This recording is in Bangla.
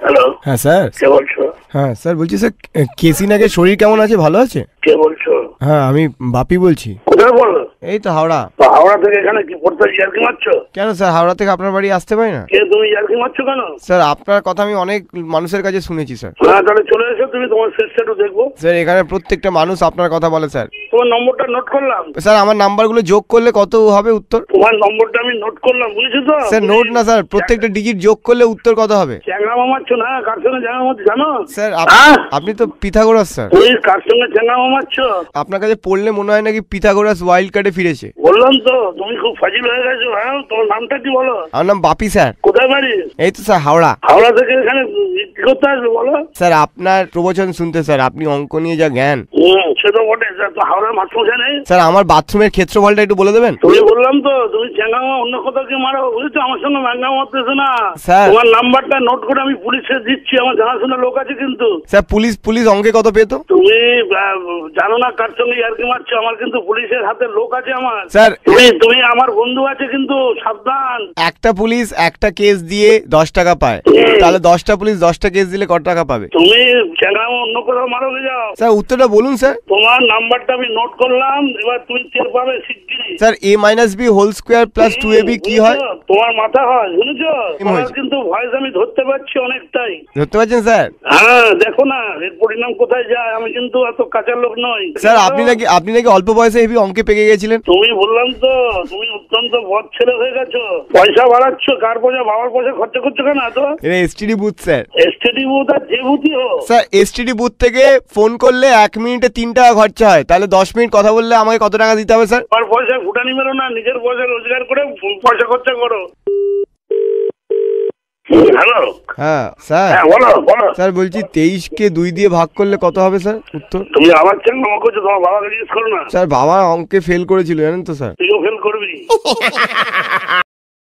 হ্যালো। হ্যাঁ স্যার। কে বলছো? হ্যাঁ স্যার বলছি স্যার, কেসি নাগের শরীর কেমন আছে, ভালো আছে? কে বলছো? হ্যাঁ আমি বাপি বলছি। কোথায় বলো? এই তো হাওড়া। হাওড়া থেকে এখানে কি পড়তে ইয়ার্কি মারছো? কেন স্যার হাওড়া থেকে আপনার বাড়ি আসতে পারি না? কে তুমি ইয়ার্কি মারছো কেন? স্যার আপনার কথা আমি অনেক মানুষের কাছে শুনেছি স্যার। হ্যাঁ তাহলে চলে এসো, তুমি তোমার শেষটা দেখবো। স্যার এখানে প্রত্যেকটা মানুষ আপনার কথা বলে স্যার। তোমার নম্বরটা নোট করলাম। স্যার আমার নাম্বারগুলো যোগ করলে কত হবে উত্তর? তোমার নম্বরটা আমি নোট করলাম, বুঝেছো তো? স্যার নোট না স্যার, প্রত্যেকটা ডিজিট যোগ করলে উত্তর কত হবে? চ্যাংড়া মারছো না, কার সঙ্গে চ্যাংড়া মারছো জানো? স্যার হ্যাঁ? আপনি তো পিথাগোরাস স্যার। তুমি কার সঙ্গে চ্যাংড়া মারছো? আপনার কাছে পড়লে মনে হয় নাকি পিথাগোরাস ওয়াইল্ড কার্ডে ফিরেছে। বললাম তো তুমি খুব ফাজিল হয়ে গেছো। হ্যাঁ তোমার নামটা কি বলো? আমার নাম বাপি স্যার। কোথায় বাড়ি? এই তো স্যার হাওড়া। হাওড়া থেকে এখানে কি করতে আসবে বলো? স্যার আপনার প্রবচন শুনতে স্যার, আপনি অঙ্ক নিয়ে যা জ্ঞান। সে তো বটে, তো হাওড়ার মাস্টারমশাই নেই? স্যার আমার বাথরুমের ক্ষেত্রফলটা একটু বলে দেবেন? তুমি বললাম তো তুমি চ্যাংড়া অন্য কোথাও কি মারো, বুঝেছো? আমার সঙ্গে ম্যাঙ্গা মারতেছো না। স্যার তোমার নাম্বারটা নোট করে আমি পুলিশে দিচ্ছি, আমার জানাশোনা লোক আছে কিন্তু। স্যার পুলিশ অঙ্কে কত পেতো? তুমি জানো না কার সঙ্গে ইয়ার্কি মারছো, আমার কিন্তু পুলিশের হাতে লোক আছে আমার। স্যার তুমি আমার বন্ধু আছে কিন্তু, সাবধান। একটা পুলিশ একটা কেস দিয়ে 10 টাকা পায়, তাহলে 10টা পুলিশ 10টা কেস দিলে কত টাকা পাবে? তুমি চ্যাংড়া অন্য কোথাও মারো যাও। স্যার উত্তরটা বলুন স্যার। তোমার নাম্বারটা আমি নোট করলাম, এবার তুমি টের পাবে শিগগিরই। স্যার a-b² + 2ab কি হয়? তোমার মাথা হয়, বুঝেছো? কি তোমার হয়েছে? কিন্তু ভয়েস আমি ধরতে পারছি অনেকটাই। ধরতে পারছেন স্যার? হ্যাঁ দেখো না এর পরিণাম কোথায় যায়, আমি কিন্তু এত কাঁচা লোক নই। স্যার আপনি নাকি অল্প বয়সে হেভি অঙ্কে পেকে গেছিলেন। তুমি বললাম তো তুমি অত্যন্ত বদ ছেলে হয়ে গেছো। পয়সা বাড়াচ্ছ, কার পয়সা? বাবার পয়সা খরচা করছো কেন এত? এটা STD booth sir. STD booth আর যে বুথই হোক। স্যার এসটিডি বুথ থেকে ফোন করলে 1 মিনিটে 3 টাকা খরচা হয়, তাহলে 10 মিনিট কথা বললে আমাকে কত টাকা দিতে হবে স্যার? আমার পয়সা ফুটানি মেরো না, নিজের পয়সা রোজগার করে পয়সা খরচা করো। হ্যালো। হ্যাঁ স্যার। হ্যাঁ বলো বলো। স্যার বলছি 23কে 2 দিয়ে ভাগ করলে কত হবে স্যার উত্তর? তুমি আবার চ্যাংড়া করছো, তোমার বাবাকে জিজ্ঞেস করো না। স্যার বাবা অঙ্কে ফেল করেছিল জানেন তো স্যার। তুইও ফেল করবি।